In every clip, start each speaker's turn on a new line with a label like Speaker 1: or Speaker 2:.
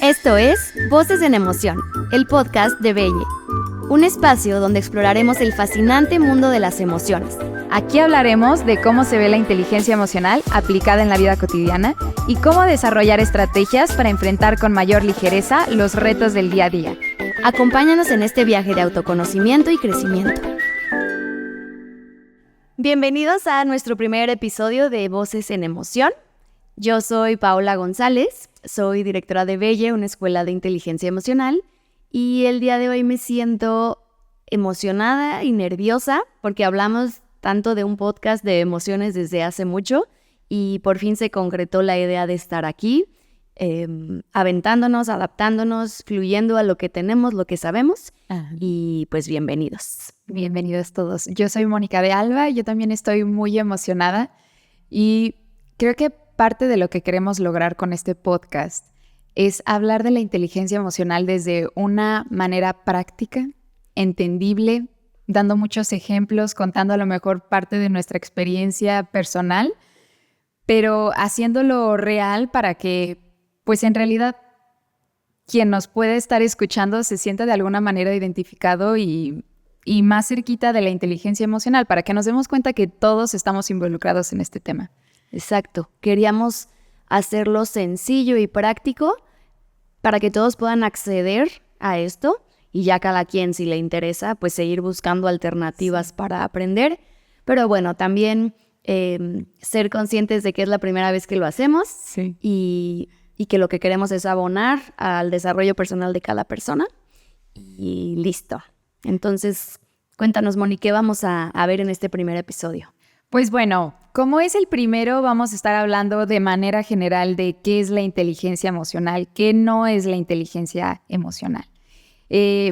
Speaker 1: Esto es Voces en Emoción, el podcast de Belle, un espacio donde exploraremos el fascinante mundo de las emociones.
Speaker 2: Aquí hablaremos de cómo se ve la inteligencia emocional aplicada en la vida cotidiana y cómo desarrollar estrategias para enfrentar con mayor ligereza los retos del día a día.
Speaker 1: Acompáñanos en este viaje de autoconocimiento y crecimiento. Bienvenidos a nuestro primer episodio de Voces en Emoción. Yo soy Paola González, soy directora de Belle, una escuela de inteligencia emocional, y el día de hoy me siento emocionada y nerviosa porque hablamos tanto de un podcast de emociones desde hace mucho y por fin se concretó la idea de estar aquí, aventándonos, adaptándonos, fluyendo a lo que tenemos, lo que sabemos. Y pues bienvenidos.
Speaker 2: Bienvenidos todos. Yo soy Mónica de Alba, yo también estoy muy emocionada y creo que parte de lo que queremos lograr con este podcast es hablar de la inteligencia emocional desde una manera práctica, entendible, dando muchos ejemplos, contando a lo mejor parte de nuestra experiencia personal, pero haciéndolo real para que, pues en realidad, quien nos puede estar escuchando se sienta de alguna manera identificado y más cerquita de la inteligencia emocional, para que nos demos cuenta que todos estamos involucrados en este tema.
Speaker 1: Exacto. Queríamos hacerlo sencillo y práctico para que todos puedan acceder a esto y ya cada quien, si le interesa, pues seguir buscando alternativas para aprender. Pero bueno, también ser conscientes de que es la primera vez que lo hacemos y que lo que queremos es abonar al desarrollo personal de cada persona. Y listo. Entonces, cuéntanos, Moni, ¿qué vamos a ver en este primer episodio?
Speaker 2: Pues bueno, como es el primero, vamos a estar hablando de manera general de qué es la inteligencia emocional, qué no es la inteligencia emocional.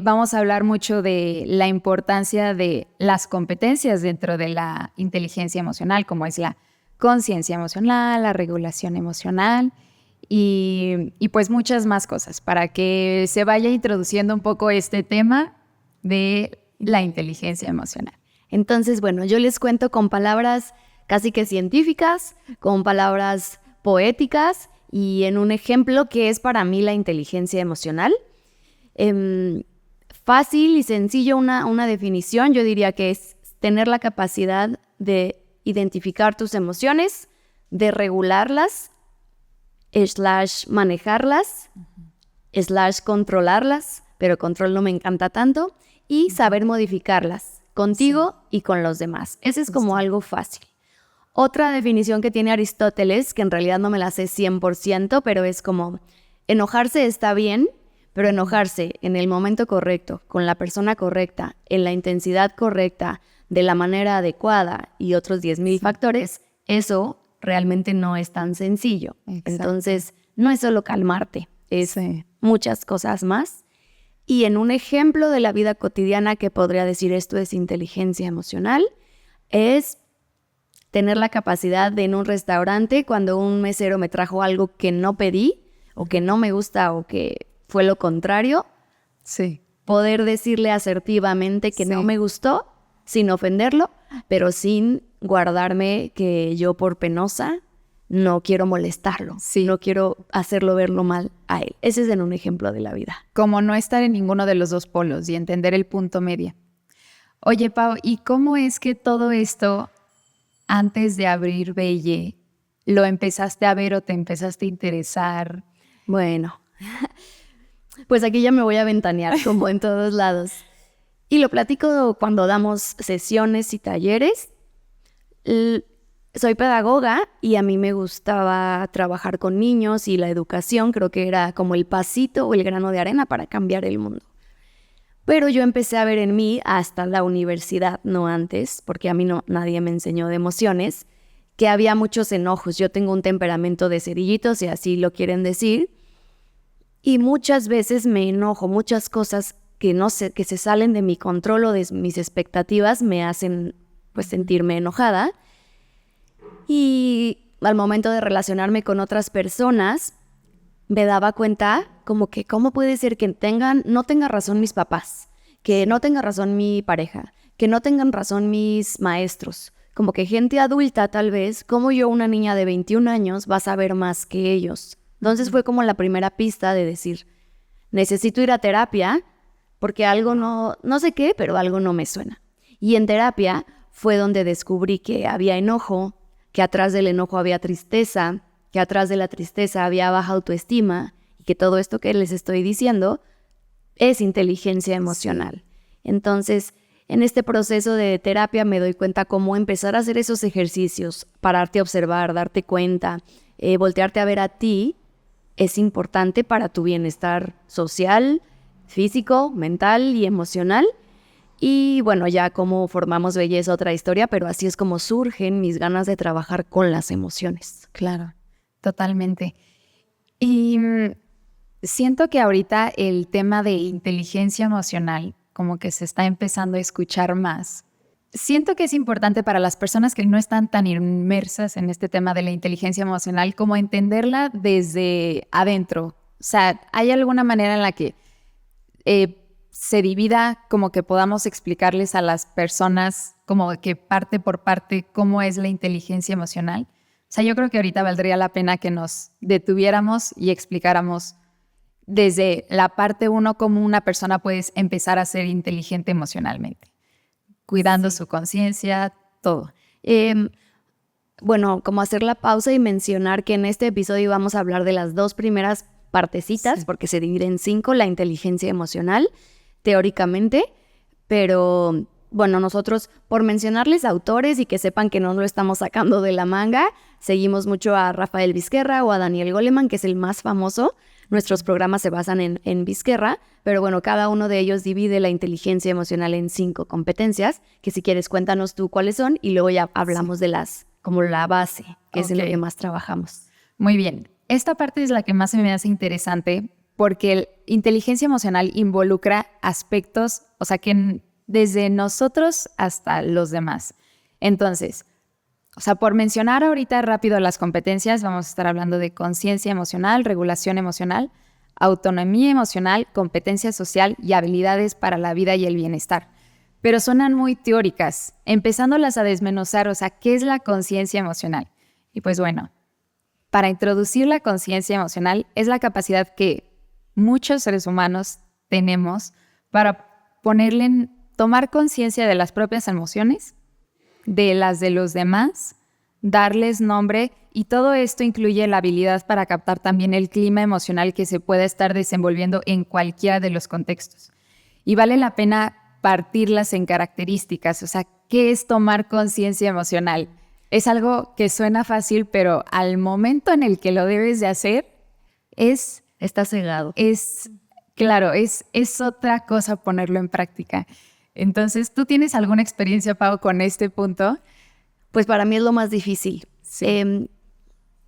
Speaker 2: Vamos a hablar mucho de la importancia de las competencias dentro de la inteligencia emocional, como es la conciencia emocional, la regulación emocional y pues muchas más cosas para que se vaya introduciendo un poco este tema de la inteligencia emocional.
Speaker 1: Entonces, bueno, yo les cuento con palabras casi que científicas, con palabras poéticas y en un ejemplo que es para mí la inteligencia emocional. Fácil y sencillo una definición, yo diría que es tener la capacidad de identificar tus emociones, de regularlas, /manejarlas, /controlarlas, pero control no me encanta tanto, y saber modificarlas contigo y con los demás. Ese es como algo fácil. Otra definición que tiene Aristóteles, que en realidad no me la sé 100%, pero es como enojarse está bien, pero enojarse en el momento correcto, con la persona correcta, en la intensidad correcta, de la manera adecuada y otros 10,000 factores, eso realmente no es tan sencillo. Exacto. Entonces, no es solo calmarte, es muchas cosas más. Y en un ejemplo de la vida cotidiana que podría decir esto es inteligencia emocional, es tener la capacidad de en un restaurante, cuando un mesero me trajo algo que no pedí, o que no me gusta, o que fue lo contrario, poder decirle asertivamente que no me gustó, sin ofenderlo, pero sin guardarme que yo por penosa no quiero molestarlo, no quiero hacerlo verlo mal a él. Ese es en un ejemplo de la vida.
Speaker 2: Como no estar en ninguno de los dos polos y entender el punto medio. Oye, Pau, ¿y cómo es que todo esto, antes de abrir Belle, lo empezaste a ver o te empezaste a interesar?
Speaker 1: Bueno, pues aquí ya me voy a ventanear, como en todos lados. Y lo platico cuando damos sesiones y talleres. Soy pedagoga y a mí me gustaba trabajar con niños y la educación creo que era como el pasito o el grano de arena para cambiar el mundo. Pero yo empecé a ver en mí hasta la universidad, no antes, porque a mí nadie me enseñó de emociones, que había muchos enojos. Yo tengo un temperamento de cerillitos, si así lo quieren decir, y muchas veces me enojo, muchas cosas que se salen de mi control o de mis expectativas me hacen pues sentirme enojada. Y al momento de relacionarme con otras personas, me daba cuenta como que cómo puede ser que no tengan razón mis papás, que no tenga razón mi pareja, que no tengan razón mis maestros. Como que gente adulta tal vez, como yo, una niña de 21 años, va a saber más que ellos Entonces fue como la primera pista de decir, necesito ir a terapia porque algo no sé qué, pero algo no me suena. Y en terapia fue donde descubrí que había enojo, que atrás del enojo había tristeza, que atrás de la tristeza había baja autoestima y que todo esto que les estoy diciendo es inteligencia emocional. Entonces, en este proceso de terapia me doy cuenta cómo empezar a hacer esos ejercicios, pararte a observar, darte cuenta, voltearte a ver a ti, es importante para tu bienestar social, físico, mental y emocional. Y bueno, ya como formamos belleza, otra historia, pero así es como surgen mis ganas de trabajar con las emociones.
Speaker 2: Claro, totalmente. Y siento que ahorita el tema de inteligencia emocional como que se está empezando a escuchar más. Siento que es importante para las personas que no están tan inmersas en este tema de la inteligencia emocional como entenderla desde adentro. O sea, ¿hay alguna manera en la que se divida, como que podamos explicarles a las personas como que parte por parte cómo es la inteligencia emocional? O sea, yo creo que ahorita valdría la pena que nos detuviéramos y explicáramos desde la parte 1 cómo una persona puede empezar a ser inteligente emocionalmente, cuidando su conciencia, todo.
Speaker 1: Bueno, como hacer la pausa y mencionar que en este episodio vamos a hablar de las 2 primeras partecitas, porque se divide en 5, la inteligencia emocional, teóricamente, pero bueno, nosotros, por mencionarles autores y que sepan que no lo estamos sacando de la manga, seguimos mucho a Rafael Vizquerra o a Daniel Goleman, que es el más famoso. Nuestros programas se basan en Vizquerra, pero bueno, cada uno de ellos divide la inteligencia emocional en 5 competencias, que si quieres cuéntanos tú cuáles son y luego ya hablamos de las, como la base, que es en lo que más trabajamos.
Speaker 2: Muy bien. Esta parte es la que más se me hace interesante porque inteligencia emocional involucra aspectos, o sea, que desde nosotros hasta los demás. Entonces, o sea, por mencionar ahorita rápido las competencias, vamos a estar hablando de conciencia emocional, regulación emocional, autonomía emocional, competencia social y habilidades para la vida y el bienestar. Pero suenan muy teóricas, empezándolas a desmenuzar, o sea, ¿qué es la conciencia emocional? Y pues bueno, para introducir la conciencia emocional es la capacidad que muchos seres humanos tenemos para tomar conciencia de las propias emociones, de las de los demás, darles nombre, y todo esto incluye la habilidad para captar también el clima emocional que se pueda estar desenvolviendo en cualquiera de los contextos. Y vale la pena partirlas en características, o sea, ¿qué es tomar conciencia emocional? Es algo que suena fácil, pero al momento en el que lo debes de hacer,
Speaker 1: está cegado.
Speaker 2: Claro, es otra cosa ponerlo en práctica. Entonces, ¿tú tienes alguna experiencia, Pau, con este punto?
Speaker 1: Pues para mí es lo más difícil. Sí.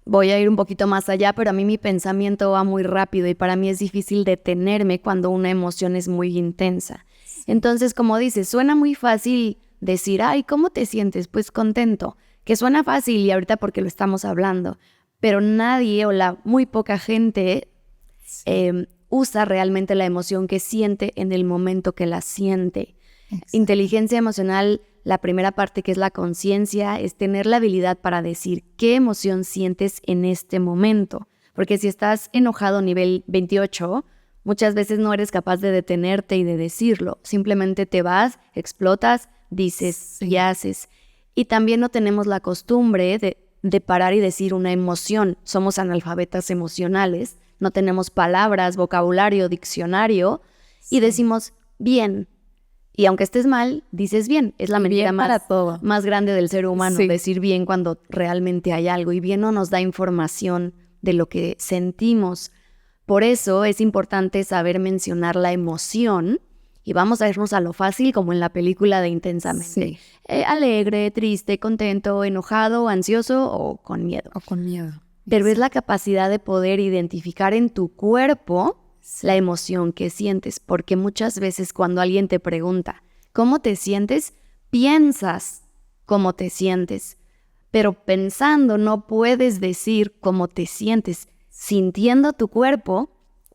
Speaker 1: Voy a ir un poquito más allá, pero a mí mi pensamiento va muy rápido y para mí es difícil detenerme cuando una emoción es muy intensa. Entonces, como dices, suena muy fácil decir, ay, ¿cómo te sientes? Pues contento, que suena fácil y ahorita porque lo estamos hablando, pero nadie o muy poca gente usa realmente la emoción que siente en el momento que la siente. Exacto. Inteligencia emocional, la primera parte que es la conciencia, es tener la habilidad para decir qué emoción sientes en este momento. Porque si estás enojado nivel 28, muchas veces no eres capaz de detenerte y de decirlo. Simplemente te vas, explotas, dices y haces. Y también no tenemos la costumbre de parar y decir una emoción. Somos analfabetas emocionales, no tenemos palabras, vocabulario, diccionario, y decimos bien. Y aunque estés mal, dices bien. Es la mentira más grande del ser humano, decir bien cuando realmente hay algo. Y bien no nos da información de lo que sentimos. Por eso es importante saber mencionar la emoción. Y vamos a irnos a lo fácil, como en la película de Intensamente. Alegre, triste, contento, enojado, ansioso o con miedo. Pero es la capacidad de poder identificar en tu cuerpo la emoción que sientes, porque muchas veces cuando alguien te pregunta ¿cómo te sientes? Piensas cómo te sientes, pero pensando no puedes decir cómo te sientes. Sintiendo tu cuerpo,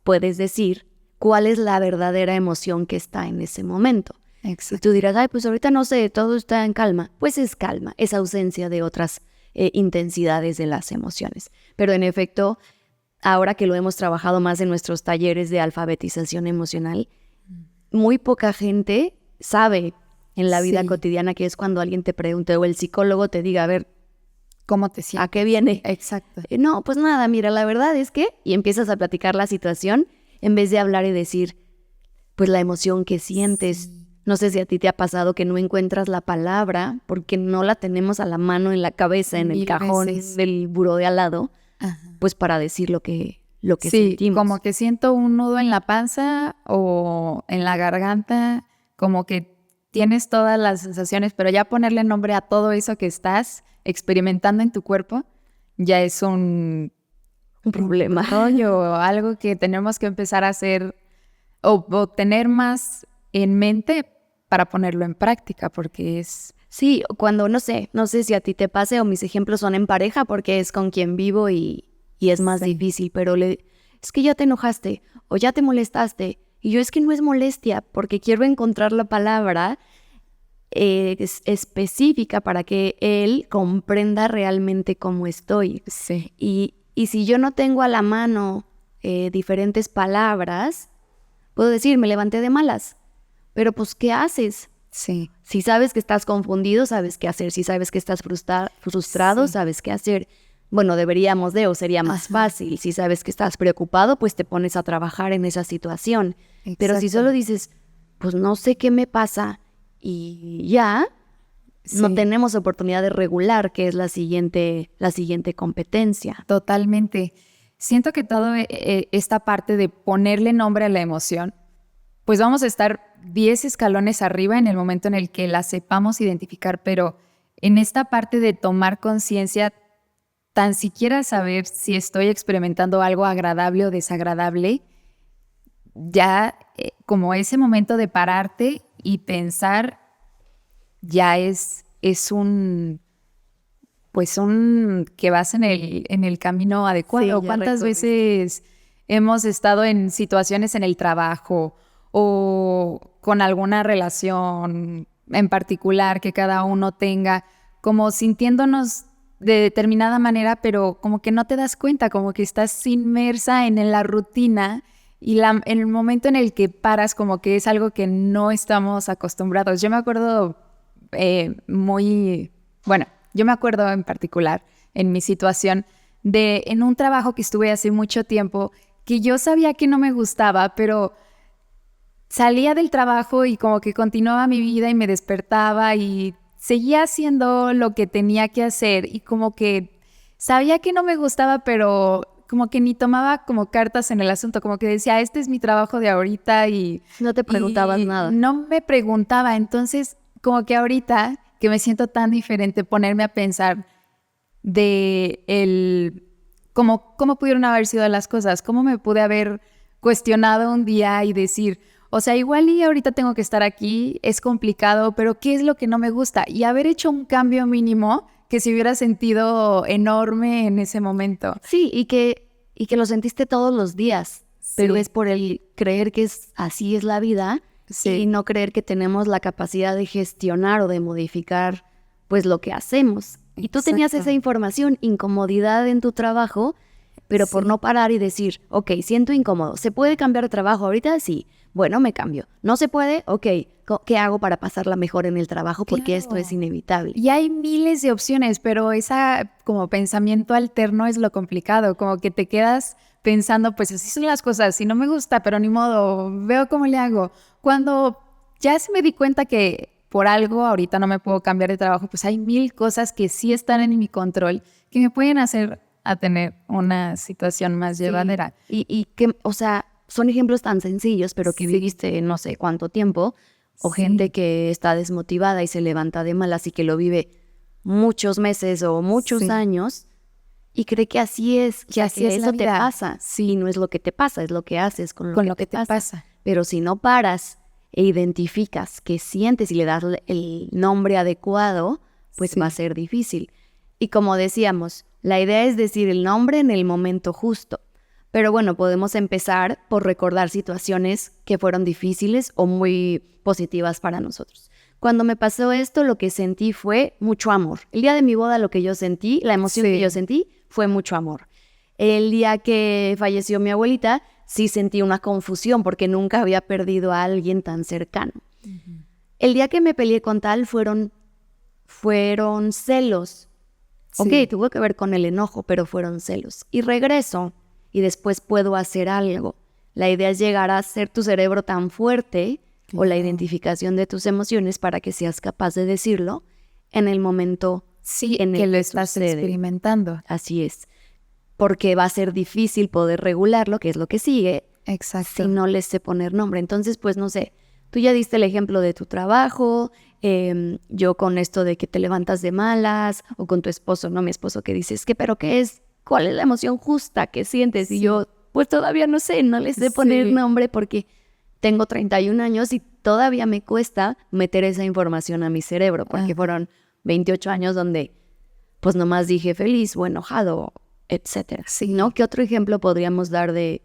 Speaker 1: puedes decir cuál es la verdadera emoción que está en ese momento. Exacto. Y tú dirás, ay, pues ahorita no sé, todo está en calma. Pues es calma, es ausencia de otras intensidades de las emociones. Pero en efecto, ahora que lo hemos trabajado más en nuestros talleres de alfabetización emocional, muy poca gente sabe en la vida cotidiana que es cuando alguien te pregunte o el psicólogo te diga, a ver,
Speaker 2: ¿cómo te sientes?
Speaker 1: ¿a qué viene?
Speaker 2: Exacto.
Speaker 1: No, pues nada, mira, la verdad es que... Y empiezas a platicar la situación en vez de hablar y decir, pues la emoción que sientes. Sí. No sé si a ti te ha pasado que no encuentras la palabra porque no la tenemos a la mano en la cabeza, en el cajón del buró de al lado, pues para decir lo que sentimos.
Speaker 2: Como que siento un nudo en la panza o en la garganta, como que tienes todas las sensaciones, pero ya ponerle nombre a todo eso que estás experimentando en tu cuerpo ya es un
Speaker 1: problema.
Speaker 2: O algo que tenemos que empezar a hacer o tener más en mente para ponerlo en práctica, porque es...
Speaker 1: Sí, cuando no sé si a ti te pase o mis ejemplos son en pareja porque es con quien vivo y es más difícil, pero es que ya te enojaste o ya te molestaste y yo es que no es molestia porque quiero encontrar la palabra específica para que él comprenda realmente cómo estoy.
Speaker 2: Sí.
Speaker 1: Y si yo no tengo a la mano diferentes palabras, puedo decir, me levanté de malas, pero pues, ¿qué haces?
Speaker 2: Sí.
Speaker 1: Si sabes que estás confundido, sabes qué hacer. Si sabes que estás frustrado, sabes qué hacer. Bueno, deberíamos o sería más fácil. Si sabes que estás preocupado, pues te pones a trabajar en esa situación. Exacto. Pero si solo dices, pues no sé qué me pasa y ya, no tenemos oportunidad de regular, que es la siguiente competencia.
Speaker 2: Totalmente. Siento que toda esta parte de ponerle nombre a la emoción, pues vamos a estar 10 escalones arriba en el momento en el que la sepamos identificar, pero en esta parte de tomar conciencia, tan siquiera saber si estoy experimentando algo agradable o desagradable, ya como ese momento de pararte y pensar, ya es un que vas en el camino adecuado. Sí, ¿cuántas veces hemos estado en situaciones en el trabajo o con alguna relación en particular que cada uno tenga, como sintiéndonos de determinada manera, pero como que no te das cuenta, como que estás inmersa en la rutina y en el momento en el que paras, como que es algo que no estamos acostumbrados. Yo me acuerdo yo me acuerdo en particular en mi situación en un trabajo que estuve hace mucho tiempo que yo sabía que no me gustaba, pero salía del trabajo y como que continuaba mi vida y me despertaba y seguía haciendo lo que tenía que hacer y como que sabía que no me gustaba, pero como que ni tomaba como cartas en el asunto, como que decía, este es mi trabajo de ahorita y...
Speaker 1: No te preguntabas nada.
Speaker 2: No me preguntaba, entonces como que ahorita que me siento tan diferente, ponerme a pensar de cómo pudieron haber sido las cosas, cómo me pude haber cuestionado un día y decir, o sea, igual y ahorita tengo que estar aquí, es complicado, pero ¿qué es lo que no me gusta? Y haber hecho un cambio mínimo que se hubiera sentido enorme en ese momento.
Speaker 1: Sí, y que lo sentiste todos los días, pero es por el creer que así es la vida. Sí. Y no creer que tenemos la capacidad de gestionar o de modificar pues lo que hacemos. Y tú tenías esa información, incomodidad en tu trabajo, pero por no parar y decir, ok, siento incómodo, ¿se puede cambiar de trabajo ahorita? Sí, bueno, me cambio. ¿No se puede? Ok, ¿qué hago para pasarla mejor en el trabajo? Porque esto es inevitable.
Speaker 2: Y hay miles de opciones, pero esa como pensamiento alterno es lo complicado, como que te quedas pensando, pues así son las cosas, si no me gusta, pero ni modo, veo cómo le hago. Cuando ya se me di cuenta que por algo ahorita no me puedo cambiar de trabajo, pues hay mil cosas que sí están en mi control que me pueden hacer a tener una situación más llevadera.
Speaker 1: Y que, o sea, son ejemplos tan sencillos, pero que viviste no sé cuánto tiempo, o gente que está desmotivada y se levanta de malas y que lo vive muchos meses o muchos años y cree que así es, que así es eso te pasa. Sí, no es lo que te pasa, es lo que haces con lo que te pasa. Pero si no paras e identificas qué sientes y le das el nombre adecuado, pues va a ser difícil. Y como decíamos, la idea es decir el nombre en el momento justo. Pero bueno, podemos empezar por recordar situaciones que fueron difíciles o muy positivas para nosotros. Cuando me pasó esto, lo que sentí fue mucho amor. El día de mi boda lo que yo sentí, la emoción que yo sentí fue mucho amor. El día que falleció mi abuelita, sí sentí una confusión porque nunca había perdido a alguien tan cercano. El día que me peleé con tal fueron celos.
Speaker 2: Sí.
Speaker 1: Ok, tuvo que ver con el enojo, pero fueron celos. Y regreso y después puedo hacer algo. La idea es llegar a hacer tu cerebro tan fuerte o la identificación de tus emociones para que seas capaz de decirlo en el momento en el
Speaker 2: que lo
Speaker 1: que
Speaker 2: estás
Speaker 1: sucede.
Speaker 2: experimentando.
Speaker 1: Así es. Porque va a ser difícil poder regularlo, que es lo que sigue,
Speaker 2: Exacto.
Speaker 1: si no les sé poner nombre. Entonces, pues no sé, tú ya diste el ejemplo de tu trabajo, yo con esto de que te levantas de malas, o con tu esposo, ¿no? Mi esposo que dices, ¿pero qué es? ¿Cuál es la emoción justa que sientes? Y yo, pues todavía no sé, no les sé poner nombre porque tengo 31 años y todavía me cuesta meter esa información a mi cerebro, porque fueron 28 años donde pues nomás dije feliz o enojado, etcétera.
Speaker 2: Sí.
Speaker 1: ¿No? ¿Qué otro ejemplo podríamos dar de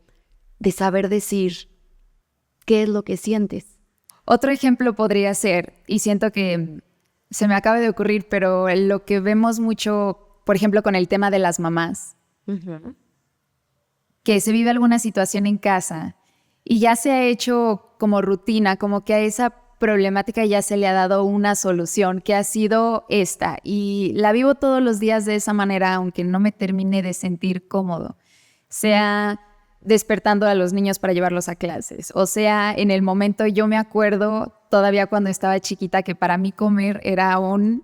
Speaker 1: saber decir qué es lo que sientes?
Speaker 2: Otro ejemplo podría ser, y siento que se me acaba de ocurrir, pero lo que vemos mucho, por ejemplo, con el tema de las mamás, que se vive alguna situación en casa y ya se ha hecho como rutina, como que a esa problemática ya se le ha dado una solución, que ha sido esta, y la vivo todos los días de esa manera, aunque no me termine de sentir cómodo, sea despertando a los niños para llevarlos a clases, o sea, en el momento, yo me acuerdo todavía cuando estaba chiquita que para mí comer era un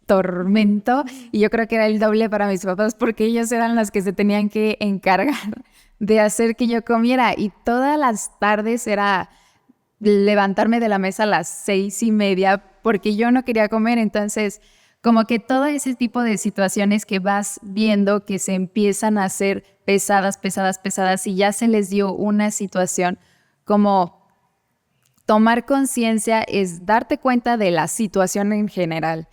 Speaker 2: tormento, y yo creo que era el doble para mis papás porque ellos eran los que se tenían que encargar de hacer que yo comiera, y todas las tardes era levantarme de la mesa a las 6:30 porque yo no quería comer. Entonces, como que todo ese tipo de situaciones que vas viendo que se empiezan a hacer pesadas, y ya se les dio una situación, como tomar conciencia es darte cuenta de la situación en general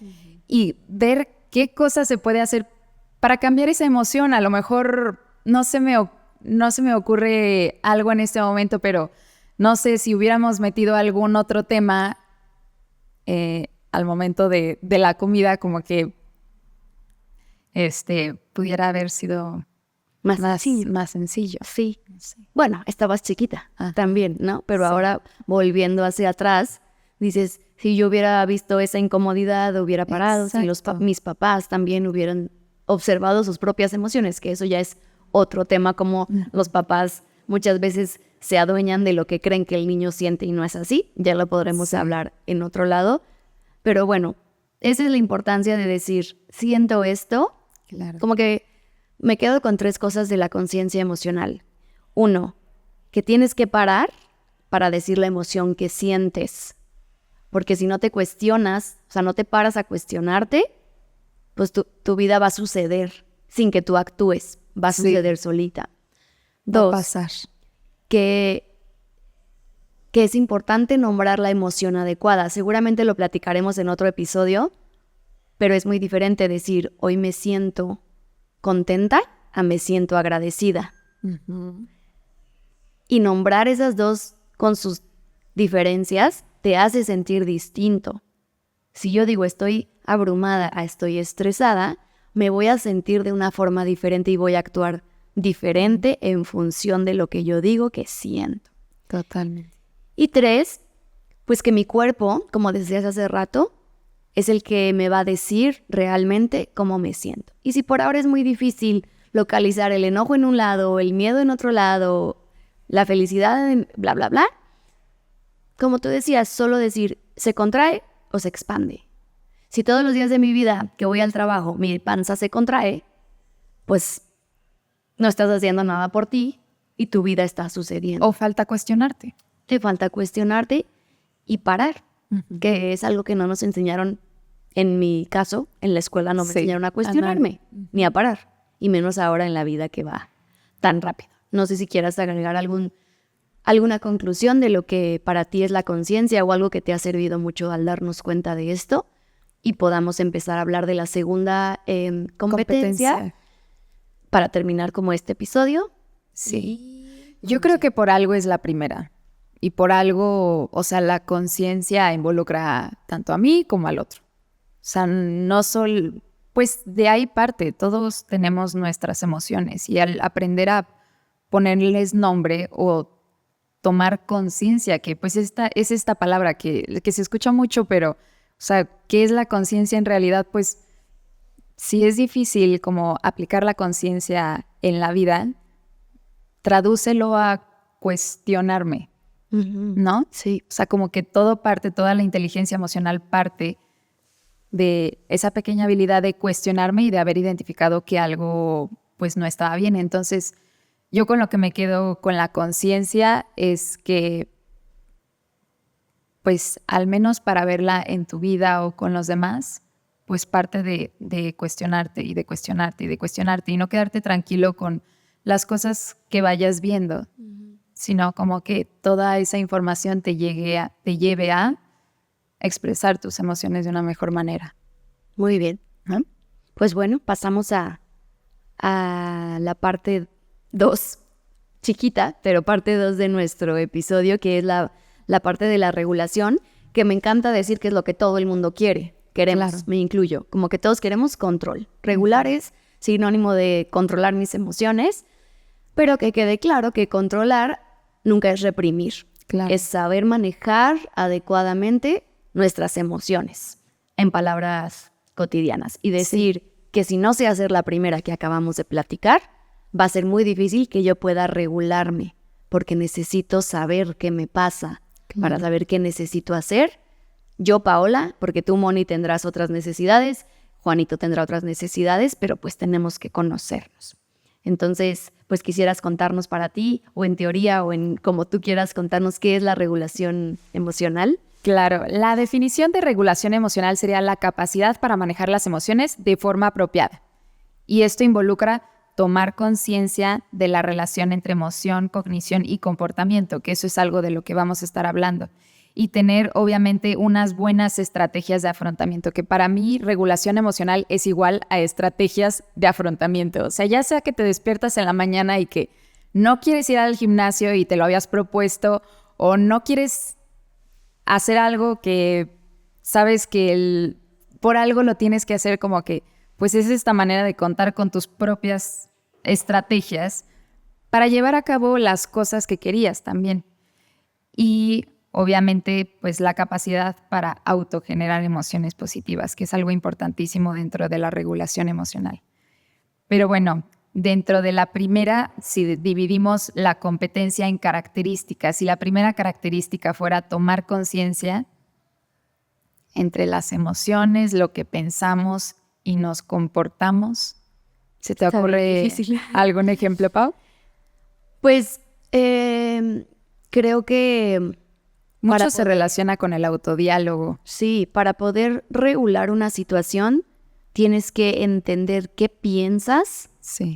Speaker 2: y ver qué cosas se puede hacer para cambiar esa emoción. A lo mejor no se me ocurre algo en este momento, pero no sé si hubiéramos metido algún otro tema al momento de la comida, como que pudiera haber sido
Speaker 1: Más
Speaker 2: sencillo.
Speaker 1: Sí.
Speaker 2: No sé.
Speaker 1: Bueno, estabas chiquita también, ¿no? Pero ahora, volviendo hacia atrás, dices, si yo hubiera visto esa incomodidad, hubiera parado, si mis papás también hubieran observado sus propias emociones, que eso ya es otro tema, como los papás muchas veces se adueñan de lo que creen que el niño siente y no es así. Ya lo podremos hablar en otro lado. Pero bueno, esa es la importancia de decir, siento esto.
Speaker 2: Claro.
Speaker 1: Como que me quedo con 3 cosas de la conciencia emocional. 1, que tienes que parar para decir la emoción que sientes. Porque si no te cuestionas, o sea, no te paras a cuestionarte, pues tu vida va a suceder sin que tú actúes. Va a suceder solita. 2,
Speaker 2: va a pasar.
Speaker 1: Que es importante nombrar la emoción adecuada. Seguramente lo platicaremos en otro episodio, pero es muy diferente decir, hoy me siento contenta a me siento agradecida. Y nombrar esas dos con sus diferencias te hace sentir distinto. Si yo digo estoy abrumada a estoy estresada, me voy a sentir de una forma diferente y voy a actuar diferente en función de lo que yo digo que siento.
Speaker 2: Totalmente.
Speaker 1: Y 3, pues que mi cuerpo, como decías hace rato, es el que me va a decir realmente cómo me siento. Y si por ahora es muy difícil localizar el enojo en un lado, el miedo en otro lado, la felicidad en bla, bla, bla, como tú decías, solo decir se contrae o se expande. Si todos los días de mi vida que voy al trabajo mi panza se contrae, pues no estás haciendo nada por ti y tu vida está sucediendo.
Speaker 2: O falta cuestionarte.
Speaker 1: Te falta cuestionarte y parar, que es algo que no nos enseñaron, en mi caso, en la escuela no me enseñaron a cuestionarme, ni a parar, y menos ahora en la vida que va tan rápido. No sé si quieras agregar alguna conclusión de lo que para ti es la conciencia o algo que te ha servido mucho al darnos cuenta de esto y podamos empezar a hablar de la segunda competencia para terminar como este episodio.
Speaker 2: Sí. Yo creo que por algo es la primera. Y por algo, o sea, la conciencia involucra tanto a mí como al otro. O sea, no pues de ahí parte, todos tenemos nuestras emociones y al aprender a ponerles nombre o tomar conciencia, que pues es esta palabra que se escucha mucho, pero, o sea, ¿qué es la conciencia en realidad? Pues si es difícil como aplicar la conciencia en la vida, tradúcelo a cuestionarme, ¿no?
Speaker 1: Sí.
Speaker 2: O sea, como que toda la inteligencia emocional parte de esa pequeña habilidad de cuestionarme y de haber identificado que algo pues no estaba bien. Entonces, yo con lo que me quedo con la conciencia es que pues al menos para verla en tu vida o con los demás, pues parte de cuestionarte y de cuestionarte y de cuestionarte y no quedarte tranquilo con las cosas que vayas viendo, sino como que toda esa información te lleve a expresar tus emociones de una mejor manera.
Speaker 1: Muy bien.
Speaker 2: ¿No?
Speaker 1: Pues bueno, pasamos a la parte 2, chiquita, pero parte 2 de nuestro episodio, que es la parte de la regulación, que me encanta decir que es lo que todo el mundo quiere. Queremos,
Speaker 2: Claro.
Speaker 1: me incluyo, como que todos queremos control. Regular es sinónimo de controlar mis emociones, pero que quede claro que controlar nunca es reprimir.
Speaker 2: Claro.
Speaker 1: Es saber manejar adecuadamente nuestras emociones, en palabras cotidianas. Y decir que si no sé hacer la primera que acabamos de platicar, va a ser muy difícil que yo pueda regularme, porque necesito saber qué me pasa, para saber qué necesito hacer. Yo, Paola, porque tú, Moni, tendrás otras necesidades, Juanito tendrá otras necesidades, pero pues tenemos que conocernos. Entonces, pues quisieras contarnos para ti, o en teoría, o en como tú quieras contarnos qué es la regulación emocional.
Speaker 2: Claro, la definición de regulación emocional sería la capacidad para manejar las emociones de forma apropiada. Y esto involucra tomar conciencia de la relación entre emoción, cognición y comportamiento, que eso es algo de lo que vamos a estar hablando. Y tener, obviamente, unas buenas estrategias de afrontamiento, que para mí regulación emocional es igual a estrategias de afrontamiento. O sea, ya sea que te despiertas en la mañana y que no quieres ir al gimnasio y te lo habías propuesto, o no quieres hacer algo que sabes que por algo lo tienes que hacer, como que pues es esta manera de contar con tus propias estrategias para llevar a cabo las cosas que querías también. Y obviamente pues la capacidad para autogenerar emociones positivas, que es algo importantísimo dentro de la regulación emocional. Pero bueno, dentro de la primera, si dividimos la competencia en características, si la primera característica fuera tomar conciencia entre las emociones, lo que pensamos y nos comportamos, ¿se te ocurre algún ejemplo, Pau?
Speaker 1: Pues creo que
Speaker 2: mucho se relaciona con el autodiálogo.
Speaker 1: Sí, para poder regular una situación tienes que entender qué piensas,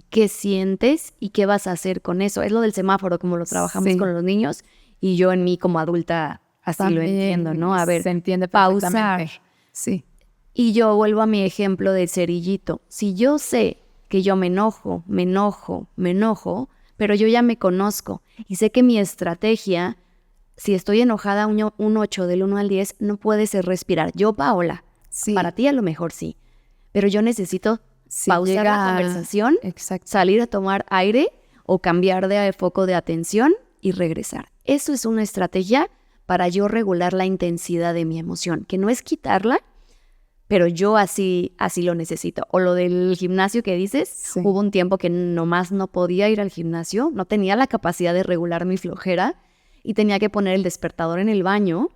Speaker 1: qué sientes y qué vas a hacer con eso. Es lo del semáforo, como lo trabajamos con los niños, y yo en mí como adulta así también lo entiendo, ¿no? A ver,
Speaker 2: se entiende
Speaker 1: pausar.
Speaker 2: Sí.
Speaker 1: Y yo vuelvo a mi ejemplo del cerillito. Si yo sé que yo me enojo, pero yo ya me conozco y sé que mi estrategia, si estoy enojada un 8 del 1 al 10, no puede ser respirar. Yo, Paola, para ti a lo mejor sí, pero yo necesito pausar la conversación, salir a tomar aire o cambiar de foco de atención y regresar. Eso es una estrategia para yo regular la intensidad de mi emoción, que no es quitarla, pero yo así lo necesito. O lo del gimnasio que dices, hubo un tiempo que nomás no podía ir al gimnasio, no tenía la capacidad de regular mi flojera y tenía que poner el despertador en el baño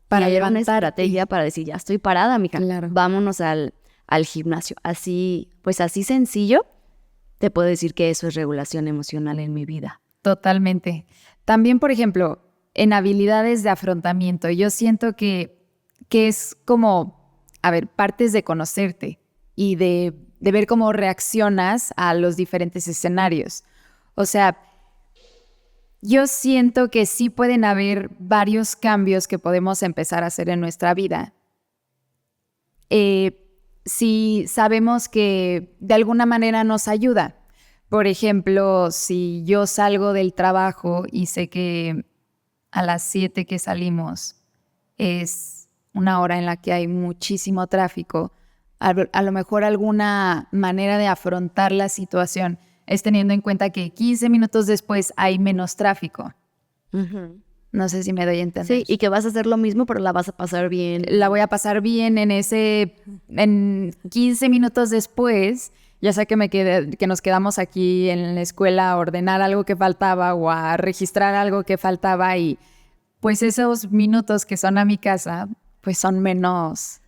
Speaker 1: para llevar una estrategia para decir, ya estoy parada, mija, vámonos al gimnasio. Así sencillo, te puedo decir que eso es regulación emocional en mi vida.
Speaker 2: Totalmente. También, por ejemplo, en habilidades de afrontamiento, yo siento que es como, a ver, partes de conocerte y de ver cómo reaccionas a los diferentes escenarios. O sea, yo siento que sí pueden haber varios cambios que podemos empezar a hacer en nuestra vida. Si sabemos que de alguna manera nos ayuda. Por ejemplo, si yo salgo del trabajo y sé que a las 7 que salimos es una hora en la que hay muchísimo tráfico, a lo mejor alguna manera de afrontar la situación es teniendo en cuenta que 15 minutos después hay menos tráfico.
Speaker 1: Ujú.
Speaker 2: No sé si me doy a entender.
Speaker 1: Sí, y que vas a hacer lo mismo, pero la vas a pasar bien.
Speaker 2: La voy a pasar bien en 15 minutos después, ya sea que nos quedamos aquí en la escuela a ordenar algo que faltaba o a registrar algo que faltaba, y pues esos minutos que son a mi casa, pues son menos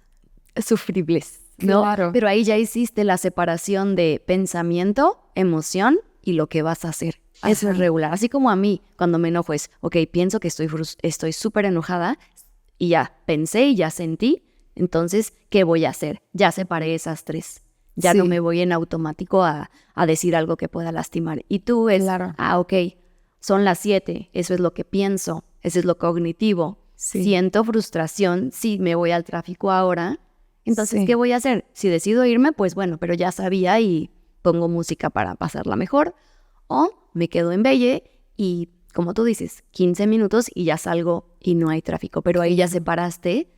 Speaker 1: Sufribles, ¿no?
Speaker 2: Claro.
Speaker 1: Pero ahí ya hiciste la separación de pensamiento, emoción y lo que vas a hacer. Eso es
Speaker 2: Ajá.
Speaker 1: regular. Así como a mí, cuando me enojo es, ok, pienso que estoy súper enojada y ya pensé y ya sentí, entonces, ¿qué voy a hacer? Ya separé esas tres. Ya
Speaker 2: Sí.
Speaker 1: no me voy en automático a decir algo que pueda lastimar. Y tú es,
Speaker 2: Claro.
Speaker 1: ok, son las 7, eso es lo que pienso, eso es lo cognitivo.
Speaker 2: Sí.
Speaker 1: Siento frustración si me voy al tráfico ahora. Entonces,
Speaker 2: Sí.
Speaker 1: ¿qué voy a hacer? Si decido irme, pues bueno, pero ya sabía y pongo música para pasarla mejor. O me quedo en Belle y, como tú dices, 15 minutos y ya salgo y no hay tráfico. Pero ahí ya separaste,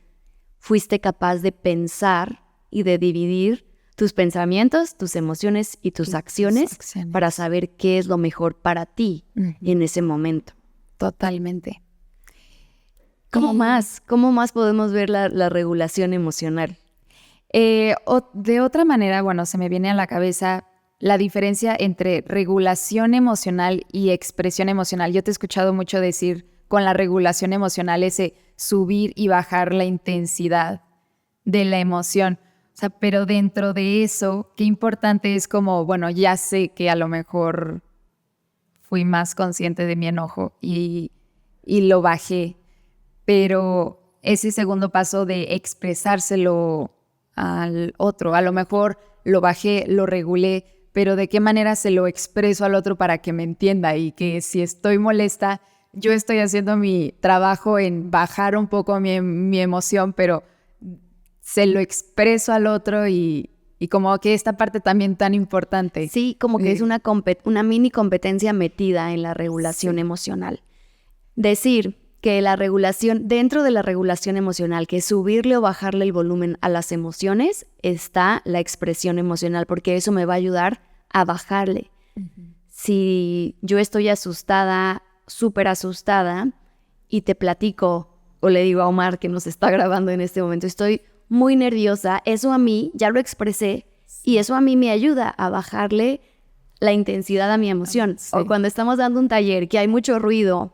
Speaker 1: fuiste capaz de pensar y de dividir tus pensamientos, tus emociones y tus acciones para saber qué es lo mejor para ti en ese momento.
Speaker 2: Totalmente.
Speaker 1: ¿Cómo más podemos ver la regulación emocional?
Speaker 2: De otra manera, bueno, se me viene a la cabeza la diferencia entre regulación emocional y expresión emocional. Yo te he escuchado mucho decir con la regulación emocional ese subir y bajar la intensidad de la emoción. O sea, pero dentro de eso, qué importante es como, bueno, ya sé que a lo mejor fui más consciente de mi enojo y lo bajé, pero ese segundo paso de expresárselo al otro, a lo mejor lo bajé, lo regulé, pero de qué manera se lo expreso al otro para que me entienda, y que si estoy molesta, yo estoy haciendo mi trabajo en bajar un poco mi emoción, pero se lo expreso al otro, y como que esta parte también tan importante.
Speaker 1: Sí, como que es una mini competencia metida en la regulación emocional. Decir que dentro de la regulación emocional, que subirle o bajarle el volumen a las emociones, está la expresión emocional, porque eso me va a ayudar a bajarle. Si yo estoy asustada, súper asustada, y te platico, o le digo a Omar, que nos está grabando en este momento, estoy muy nerviosa, eso a mí, ya lo expresé, y eso a mí me ayuda a bajarle la intensidad a mi emoción.
Speaker 2: Sí.
Speaker 1: O cuando estamos dando un taller que hay mucho ruido,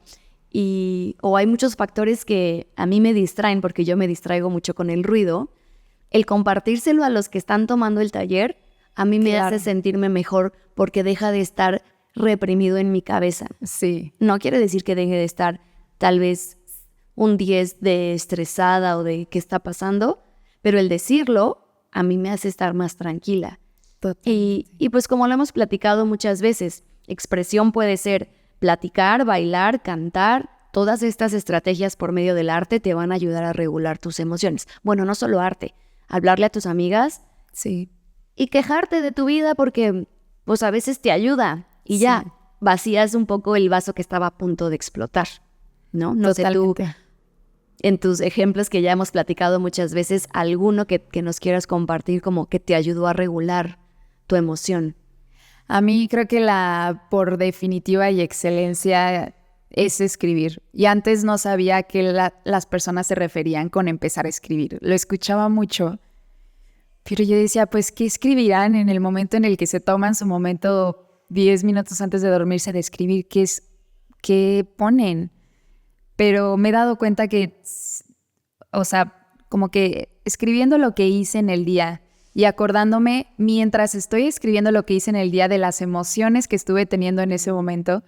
Speaker 1: o hay muchos factores que a mí me distraen, porque yo me distraigo mucho con el ruido, el compartírselo a los que están tomando el taller, a mí me hace sentirme mejor, porque deja de estar reprimido en mi cabeza.
Speaker 2: Sí.
Speaker 1: No quiere decir que deje de estar tal vez un 10 de estresada o de qué está pasando, pero el decirlo a mí me hace estar más tranquila. Y pues como lo hemos platicado muchas veces, expresión puede ser platicar, bailar, cantar. Todas estas estrategias por medio del arte te van a ayudar a regular tus emociones. Bueno, no solo arte, hablarle a tus amigas
Speaker 2: Sí.
Speaker 1: y quejarte de tu vida, porque pues a veces te ayuda y ya vacías un poco el vaso que estaba a punto de explotar, ¿no? No sé tú, en tus ejemplos que ya hemos platicado muchas veces, alguno que nos quieras compartir como que te ayudó a regular tu emoción.
Speaker 2: A mí creo que la por definitiva y excelencia es escribir. Y antes no sabía que las personas se referían con empezar a escribir. Lo escuchaba mucho, pero yo decía, pues, ¿qué escribirán en el momento en el que se toman su momento 10 minutos antes de dormirse de escribir? ¿Qué ponen? Pero me he dado cuenta que, o sea, como que escribiendo lo que hice en el día y acordándome mientras estoy escribiendo lo que hice en el día de las emociones que estuve teniendo en ese momento,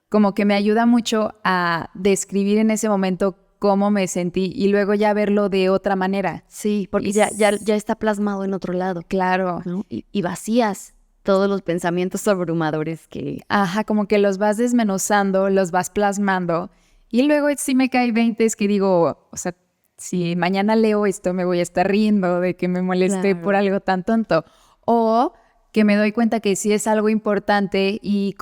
Speaker 2: como que me ayuda mucho a describir en ese momento cómo me sentí y luego ya verlo de otra manera.
Speaker 1: Sí, porque ya está plasmado en otro lado.
Speaker 2: Claro.
Speaker 1: ¿No? Y vacías todos los pensamientos abrumadores que...
Speaker 2: Ajá, como que los vas desmenuzando, los vas plasmando, y luego sí me cae 20 es que digo, o sea, si mañana leo esto me voy a estar riendo de que me molesté por algo tan tonto. O que me doy cuenta que sí es algo importante y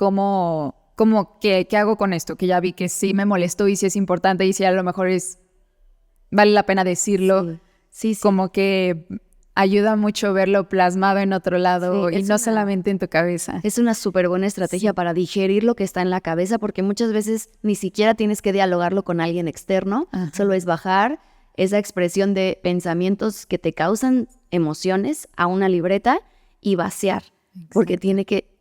Speaker 2: ¿qué hago con esto? Que ya vi que sí me molestó y sí es importante y sí a lo mejor vale la pena decirlo.
Speaker 1: Sí.
Speaker 2: Como que ayuda mucho verlo plasmado en otro lado
Speaker 1: Sí,
Speaker 2: y no solamente en tu cabeza.
Speaker 1: Es una súper buena estrategia para digerir lo que está en la cabeza, porque muchas veces ni siquiera tienes que dialogarlo con alguien externo,
Speaker 2: Ajá.
Speaker 1: solo es bajar esa expresión de pensamientos que te causan emociones a una libreta y vaciar, porque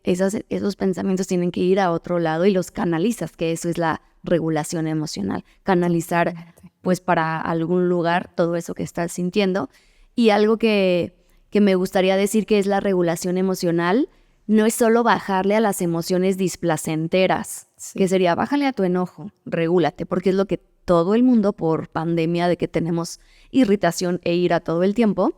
Speaker 1: esos pensamientos tienen que ir a otro lado y los canalizas, que eso es la regulación emocional, canalizar pues para algún lugar todo eso que estás sintiendo. Y algo que me gustaría decir que es la regulación emocional, no es solo bajarle a las emociones displacenteras, que sería bájale a tu enojo, regúlate, porque es lo que todo el mundo por pandemia de que tenemos irritación e ira todo el tiempo,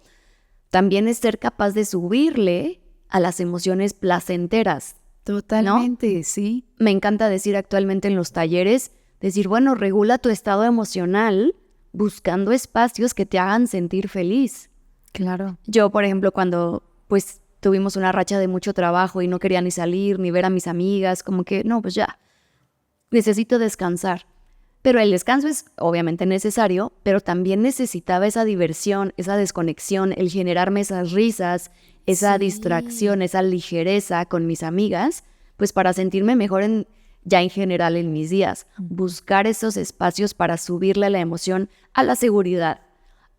Speaker 1: también es ser capaz de subirle a las emociones placenteras.
Speaker 2: Totalmente,
Speaker 1: ¿no?
Speaker 2: sí.
Speaker 1: Me encanta decir actualmente en los talleres, decir, bueno, regula tu estado emocional buscando espacios que te hagan sentir feliz.
Speaker 2: Claro.
Speaker 1: Yo, por ejemplo, cuando pues tuvimos una racha de mucho trabajo y no quería ni salir ni ver a mis amigas, como que no, pues ya, necesito descansar. Pero el descanso es obviamente necesario, pero también necesitaba esa diversión, esa desconexión, el generarme esas risas, esa distracción, esa ligereza con mis amigas, pues para sentirme mejor ya en general en mis días. Buscar esos espacios para subirle la emoción a la seguridad,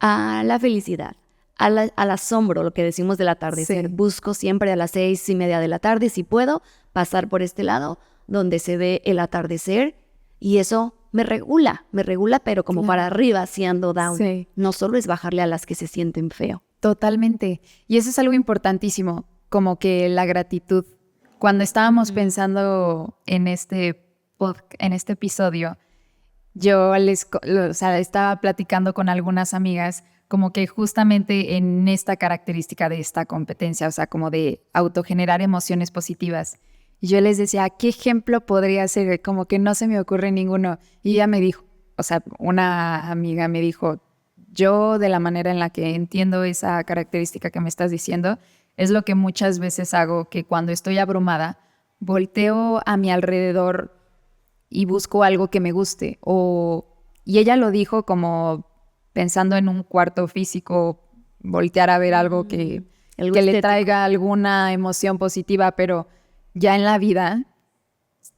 Speaker 1: a la felicidad, al asombro, lo que decimos del atardecer.
Speaker 2: Sí.
Speaker 1: Busco siempre a las 6:30 de la tarde, si puedo, pasar por este lado donde se ve el atardecer y eso me regula, pero como para arriba, si ando down.
Speaker 2: Sí.
Speaker 1: No solo es bajarle a las que se sienten feo.
Speaker 2: Totalmente. Y eso es algo importantísimo, como que la gratitud. Cuando estábamos pensando en este episodio, yo estaba platicando con algunas amigas como que justamente en esta característica de esta competencia, o sea, como de autogenerar emociones positivas. Y yo les decía, ¿qué ejemplo podría ser? Como que no se me ocurre ninguno. Y ella me dijo, o sea, una amiga me dijo, yo de la manera en la que entiendo esa característica que me estás diciendo, es lo que muchas veces hago, que cuando estoy abrumada, volteo a mi alrededor y busco algo que me guste. Y ella lo dijo como pensando en un cuarto físico, voltear a ver algo que le traiga alguna emoción positiva, pero ya en la vida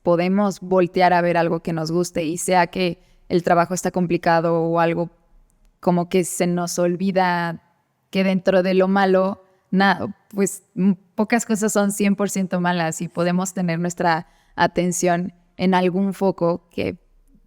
Speaker 2: podemos voltear a ver algo que nos guste y sea que el trabajo está complicado o algo como que se nos olvida que dentro de lo malo, pues pocas cosas son 100% malas y podemos tener nuestra atención en algún foco que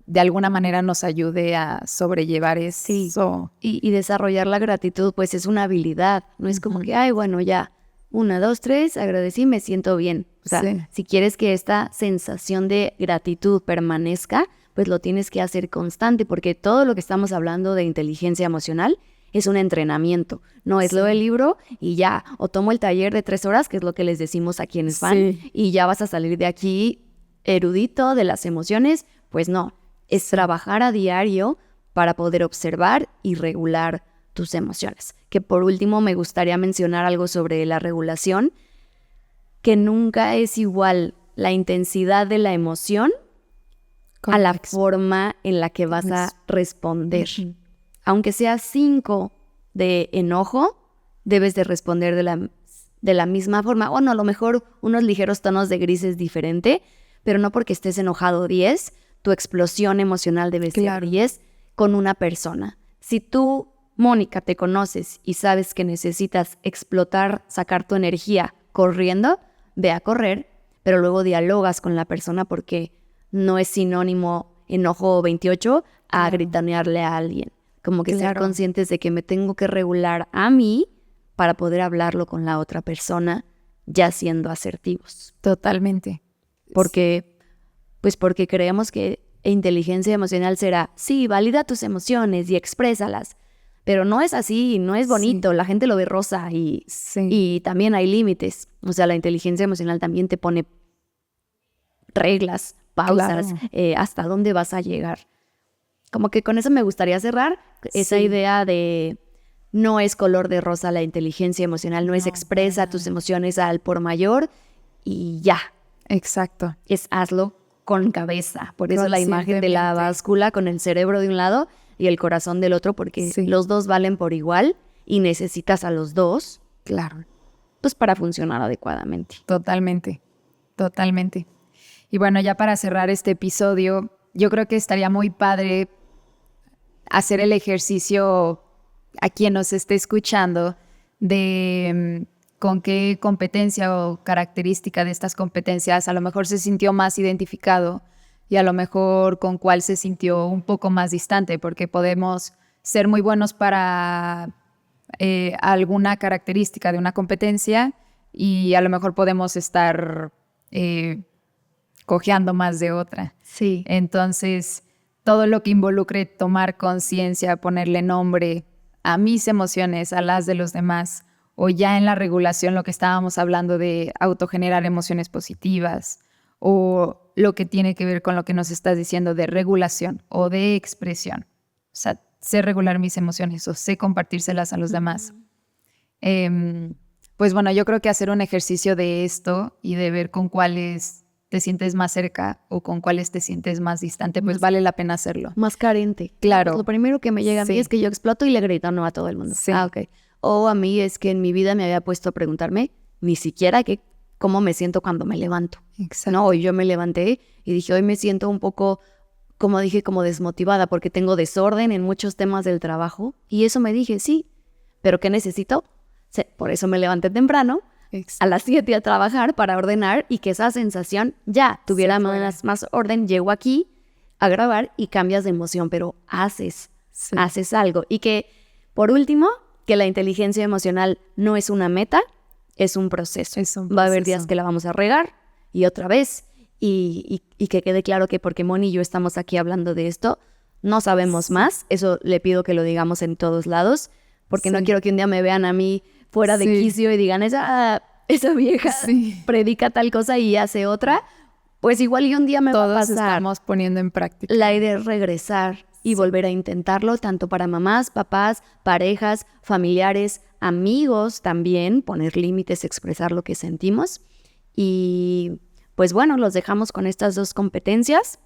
Speaker 2: de alguna manera nos ayude a sobrellevar eso.
Speaker 1: Y desarrollar la gratitud, pues es una habilidad. No es como que, ay, bueno, ya, 1, 2, 3, agradecí, me siento bien. O sea, si quieres que esta sensación de gratitud permanezca, pues lo tienes que hacer constante, porque todo lo que estamos hablando de inteligencia emocional es un entrenamiento. No es leo el libro y ya, o tomo el taller de 3 horas, que es lo que les decimos a quienes van, y ya vas a salir de aquí erudito de las emociones. Pues no, es trabajar a diario para poder observar y regular tus emociones. Que por último me gustaría mencionar algo sobre la regulación, que nunca es igual la intensidad de la emoción a la forma en la que vas a responder. Aunque sea 5 de enojo, debes de responder de la misma forma. Bueno, a lo mejor unos ligeros tonos de gris es diferente, pero no porque estés enojado 10, tu explosión emocional debe ser 10 con una persona. Si tú, Mónica, te conoces y sabes que necesitas explotar, sacar tu energía corriendo, ve a correr, pero luego dialogas con la persona porque no es sinónimo enojo 28 a gritanearle a alguien. Como que ser conscientes de que me tengo que regular a mí para poder hablarlo con la otra persona, ya siendo asertivos.
Speaker 2: Totalmente.
Speaker 1: Porque creemos que inteligencia emocional será, sí, valida tus emociones y exprésalas, pero no es así, no es bonito, la gente lo ve rosa y también hay límites. O sea, la inteligencia emocional también te pone reglas, pausas, hasta dónde vas a llegar. Como que con eso me gustaría cerrar, esa idea de no es color de rosa la inteligencia emocional, no es expresa tus emociones al por mayor y ya.
Speaker 2: Exacto.
Speaker 1: Es hazlo con cabeza. Por eso la imagen de la báscula con el cerebro de un lado y el corazón del otro, porque los dos valen por igual y necesitas a los dos,
Speaker 2: Claro.
Speaker 1: pues para funcionar adecuadamente.
Speaker 2: Totalmente. Y bueno, ya para cerrar este episodio, yo creo que estaría muy padre hacer el ejercicio a quien nos esté escuchando de con qué competencia o característica de estas competencias a lo mejor se sintió más identificado y a lo mejor con cuál se sintió un poco más distante, porque podemos ser muy buenos para alguna característica de una competencia y a lo mejor podemos estar cojeando más de otra.
Speaker 1: Sí.
Speaker 2: Entonces, todo lo que involucre tomar conciencia, ponerle nombre a mis emociones, a las de los demás, o ya en la regulación lo que estábamos hablando de autogenerar emociones positivas, o lo que tiene que ver con lo que nos estás diciendo de regulación o de expresión. O sea, sé regular mis emociones o sé compartírselas a los demás. Pues bueno, yo creo que hacer un ejercicio de esto y de ver con cuáles te sientes más cerca o con cuáles te sientes más distante, pues vale la pena hacerlo.
Speaker 1: Más carente.
Speaker 2: Claro.
Speaker 1: Pues lo primero que me llega a mí es que yo exploto y le grito no a todo el mundo.
Speaker 2: Sí.
Speaker 1: Ok. O a mí es que en mi vida me había puesto a preguntarme ni siquiera cómo me siento cuando me levanto.
Speaker 2: Exacto.
Speaker 1: No, hoy yo me levanté y dije, hoy me siento un poco, como dije, como desmotivada porque tengo desorden en muchos temas del trabajo. Y eso me dije, sí, pero ¿qué necesito? Por eso me levanté temprano, a las 7 a trabajar para ordenar y que esa sensación ya tuviera más orden. Llego aquí a grabar y cambias de emoción, pero haces algo. Y que, por último, que la inteligencia emocional no es una meta, es un proceso. Va a haber días que la vamos a regar y otra vez. Y que quede claro que porque Moni y yo estamos aquí hablando de esto, no sabemos más. Eso le pido que lo digamos en todos lados, porque no quiero que un día me vean a mí fuera de quicio y digan, esa vieja predica tal cosa y hace otra. Pues igual y un día me va a pasar.
Speaker 2: Todos estamos poniendo en práctica.
Speaker 1: La idea es regresar y volver a intentarlo, tanto para mamás, papás, parejas, familiares, amigos también, poner límites, expresar lo que sentimos. Y pues bueno, los dejamos con estas 2 competencias.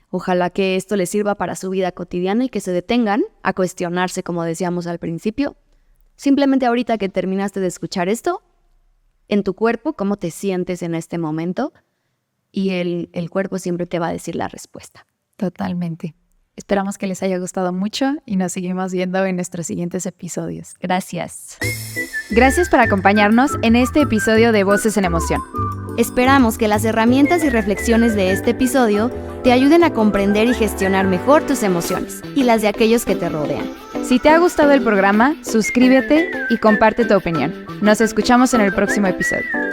Speaker 1: Ojalá que esto les sirva para su vida cotidiana y que se detengan a cuestionarse, como decíamos al principio. Simplemente ahorita que terminaste de escuchar esto, en tu cuerpo, cómo te sientes en este momento, y el cuerpo siempre te va a decir la respuesta.
Speaker 2: Totalmente. Esperamos que les haya gustado mucho y nos seguimos viendo en nuestros siguientes episodios.
Speaker 1: Gracias.
Speaker 2: Gracias por acompañarnos en este episodio de Voces en Emoción.
Speaker 1: Esperamos que las herramientas y reflexiones de este episodio te ayuden a comprender y gestionar mejor tus emociones y las de aquellos que te rodean.
Speaker 2: Si te ha gustado el programa, suscríbete y comparte tu opinión. Nos escuchamos en el próximo episodio.